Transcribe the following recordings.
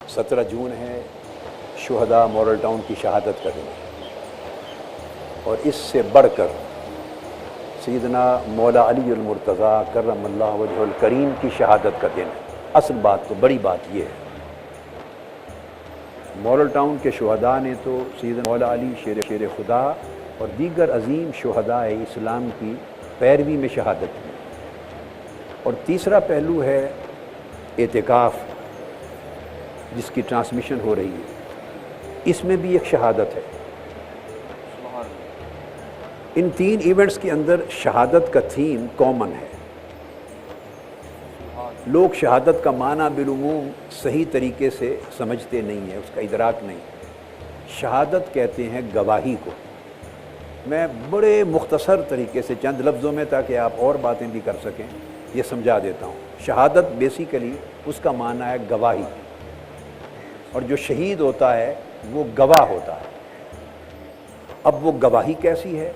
17 جون ہے شہداء model town کی شہادت کا دن، اور اس سے بڑھ کر سیدنا مولا علی المرتضیٰ کرم اللہ وجہ الکریم کی شہادت کا دن ہے۔ اصل بات تو بڑی بات یہ ہے، ماڈل ٹاؤن کے شہداء نے تو سیدنا مولا علی شیر خدا اور دیگر عظیم شہداء اسلام کی پیروی میں شہادت کی، اور تیسرا پہلو ہے اعتکاف جس کی ٹرانسمیشن ہو رہی ہے، اس میں بھی ایک شہادت ہے۔ ان تین ایونٹس کے اندر شہادت کا تھیم کامن ہے۔ لوگ شہادت کا معنی بالعموم صحیح طریقے سے سمجھتے نہیں ہیں، اس کا ادراک نہیں۔ شہادت کہتے ہیں گواہی کو۔ میں بڑے مختصر طریقے سے چند لفظوں میں، تاکہ آپ اور باتیں بھی کر سکیں، یہ سمجھا دیتا ہوں۔ شہادت بیسیکلی اس کا معنی ہے گواہی، اور جو شہید ہوتا ہے وہ گواہ ہوتا ہے۔ اب وہ گواہی کیسی ہے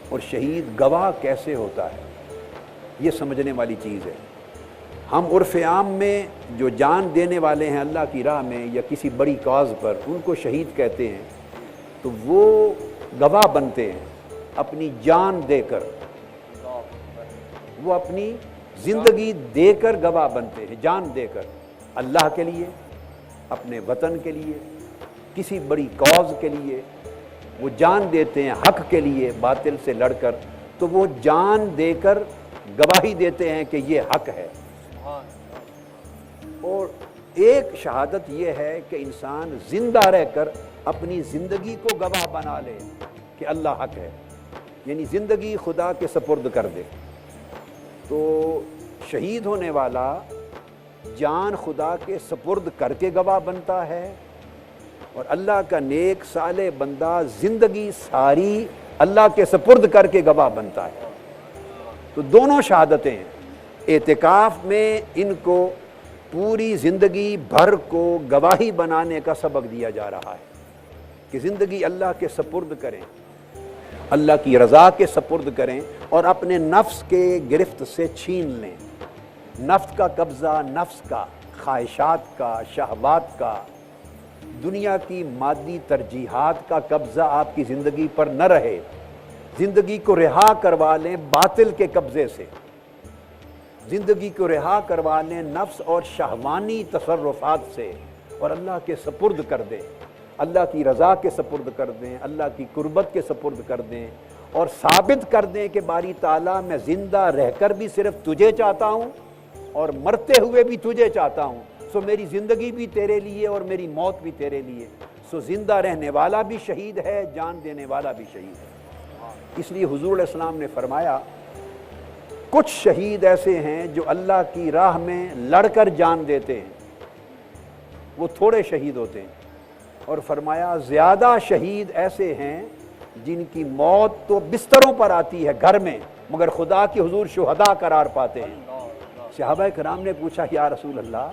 اور شہید گواہ کیسے ہوتا ہے، یہ سمجھنے والی چیز ہے۔ ہم عرف عام میں جو جان دینے والے ہیں اللہ کی راہ میں یا کسی بڑی کاز پر، ان کو شہید کہتے ہیں، تو وہ گواہ بنتے ہیں اپنی جان دے کر، وہ اپنی زندگی دے کر گواہ بنتے ہیں، جان دے کر، اللہ کے لیے، اپنے وطن کے لیے، کسی بڑی کاز کے لیے وہ جان دیتے ہیں، حق کے لیے باطل سے لڑ کر، تو وہ جان دے کر گواہی دیتے ہیں کہ یہ حق ہے۔ اور ایک شہادت یہ ہے کہ انسان زندہ رہ کر اپنی زندگی کو گواہ بنا لے کہ اللہ حق ہے، یعنی زندگی خدا کے سپرد کر دے۔ تو شہید ہونے والا جان خدا کے سپرد کر کے گواہ بنتا ہے، اور اللہ کا نیک صالح بندہ زندگی ساری اللہ کے سپرد کر کے گواہ بنتا ہے۔ تو دونوں شہادتیں ہیں۔ اعتکاف میں ان کو پوری زندگی بھر کو گواہی بنانے کا سبق دیا جا رہا ہے کہ زندگی اللہ کے سپرد کریں، اللہ کی رضا کے سپرد کریں، اور اپنے نفس کے گرفت سے چھین لیں۔ نفس کا قبضہ، نفس کا، خواہشات کا، شہوات کا، دنیا کی مادی ترجیحات کا قبضہ آپ کی زندگی پر نہ رہے۔ زندگی کو رہا کروا لیں باطل کے قبضے سے، زندگی کو رہا کروا لیں نفس اور شہوانی تصرفات سے، اور اللہ کے سپرد کر دیں، اللہ کی رضا کے سپرد کر دیں، اللہ کی قربت کے سپرد کر دیں، اور ثابت کر دیں کہ باری تعالیٰ میں زندہ رہ کر بھی صرف تجھے چاہتا ہوں اور مرتے ہوئے بھی تجھے چاہتا ہوں، سو میری زندگی بھی تیرے لیے اور میری موت بھی تیرے لیے۔ سو زندہ رہنے والا بھی شہید ہے، جان دینے والا بھی شہید ہے۔ اس لیے حضور علیہ السلام نے فرمایا کچھ شہید ایسے ہیں جو اللہ کی راہ میں لڑ کر جان دیتے ہیں، وہ تھوڑے شہید ہوتے ہیں، اور فرمایا زیادہ شہید ایسے ہیں جن کی موت تو بستروں پر آتی ہے گھر میں، مگر خدا کے حضور شہداء قرار پاتے ہیں۔ صحابہ کرام نے پوچھا یا رسول اللہ،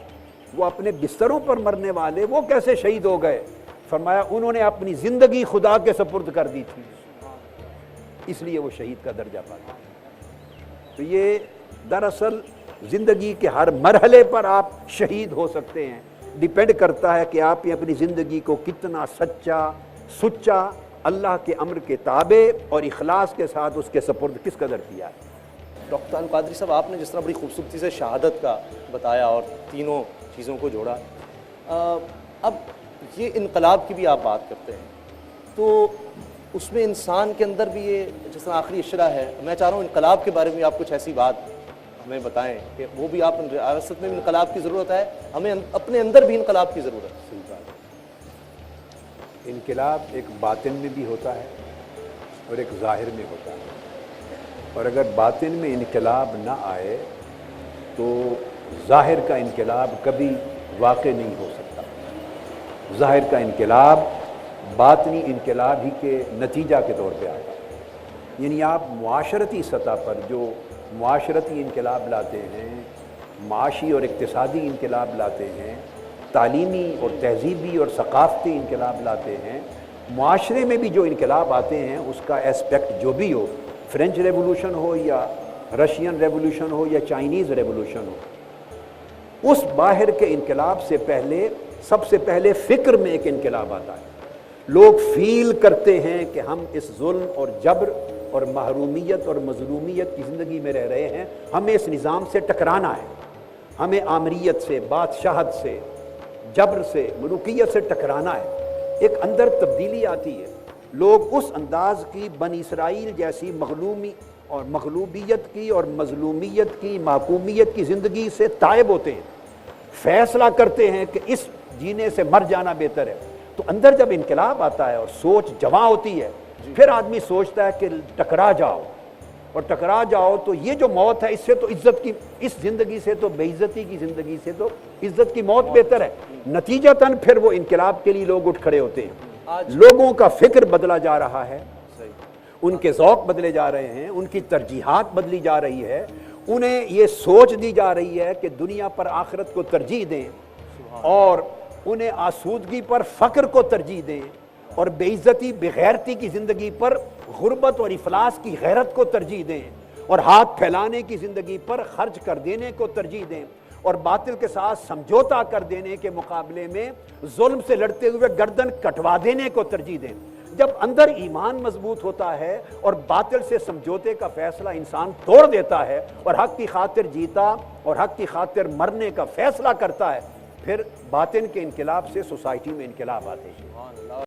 وہ اپنے بستروں پر مرنے والے وہ کیسے شہید ہو گئے؟ فرمایا انہوں نے اپنی زندگی خدا کے سپرد کر دی تھی، اس لیے وہ شہید کا درجہ پاتے ہیں۔ تو یہ دراصل زندگی کے ہر مرحلے پر آپ شہید ہو سکتے ہیں، ڈیپینڈ کرتا ہے کہ آپ نے اپنی زندگی کو کتنا سچا اللہ کے امر کے تابع اور اخلاص کے ساتھ اس کے سپرد کس قدر کیا ہے۔ ڈاکٹر القادری صاحب، آپ نے جس طرح بڑی خوبصورتی سے شہادت کا بتایا اور تینوں چیزوں کو جوڑا، اب یہ انقلاب کی بھی آپ بات کرتے ہیں، تو اس میں انسان کے اندر بھی یہ جس طرح آخری اشرا ہے، میں چاہ رہا ہوں انقلاب کے بارے میں آپ کچھ ایسی بات ہمیں بتائیں کہ وہ بھی آپ ریاست میں بھی انقلاب کی ضرورت ہے، ہمیں اپنے اندر بھی انقلاب کی ضرورت ہے۔ انقلاب ایک باطن میں بھی ہوتا ہے اور ایک ظاہر میں ہوتا ہے، اور اگر باطن میں انقلاب نہ آئے تو ظاہر کا انقلاب کبھی واقع نہیں ہو سکتا۔ ظاہر کا انقلاب باطنی انقلاب ہی کے نتیجہ کے طور پہ آتا ہے۔ یعنی آپ معاشرتی سطح پر جو معاشرتی انقلاب لاتے ہیں، معاشی اور اقتصادی انقلاب لاتے ہیں، تعلیمی اور تہذیبی اور ثقافتی انقلاب لاتے ہیں، معاشرے میں بھی جو انقلاب آتے ہیں اس کا ایسپیکٹ جو بھی ہو، فرینچ ریولوشن ہو یا رشین ریولوشن ہو یا چائنیز ریولوشن ہو، اس باہر کے انقلاب سے پہلے سب سے پہلے فکر میں ایک انقلاب آتا ہے. لوگ فیل کرتے ہیں کہ ہم اس ظلم اور جبر اور محرومیت اور مظلومیت کی زندگی میں رہ رہے ہیں, ہمیں اس نظام سے ٹکرانا ہے, ہمیں آمریت سے, بادشاہت سے, جبر سے, ملوکیت سے ٹکرانا ہے. ایک اندر تبدیلی آتی ہے. لوگ اس انداز کی بنی اسرائیل جیسی مغلومی اور مغلوبیت کی اور مظلومیت کی, محکومیت کی زندگی سے تائب ہوتے ہیں, فیصلہ کرتے ہیں کہ اس جینے سے مر جانا بہتر ہے. تو اندر جب انقلاب آتا ہے اور سوچ جمع ہوتی ہے, پھر آدمی سوچتا ہے کہ ٹکرا جاؤ, اور ٹکرا جاؤ تو یہ جو موت ہے اس سے تو عزت کی, اس زندگی سے تو بے عزتی کی زندگی سے تو عزت کی موت بہتر ہے. نتیجتاً پھر وہ انقلاب کے لیے لوگ اٹھ کھڑے ہوتے ہیں. لوگوں کا فکر بدلا جا رہا ہے, ان کے ذوق بدلے جا رہے ہیں, ان کی ترجیحات بدلی جا رہی ہے, انہیں یہ سوچ دی جا رہی ہے کہ دنیا پر آخرت کو ترجیح دیں, اور انہیں آسودگی پر فقر کو ترجیح دیں, اور بے عزتی بغیرتی کی زندگی پر غربت اور افلاس کی غیرت کو ترجیح دیں, اور ہاتھ پھیلانے کی زندگی پر خرچ کر دینے کو ترجیح دیں, اور باطل کے ساتھ سمجھوتا کر دینے کے مقابلے میں ظلم سے لڑتے ہوئے گردن کٹوا دینے کو ترجیح دیں. جب اندر ایمان مضبوط ہوتا ہے اور باطل سے سمجھوتے کا فیصلہ انسان توڑ دیتا ہے اور حق کی خاطر جیتا اور حق کی خاطر مرنے کا فیصلہ کرتا ہے, پھر باطن کے انقلاب سے سوسائٹی میں انقلاب آتے ہیں.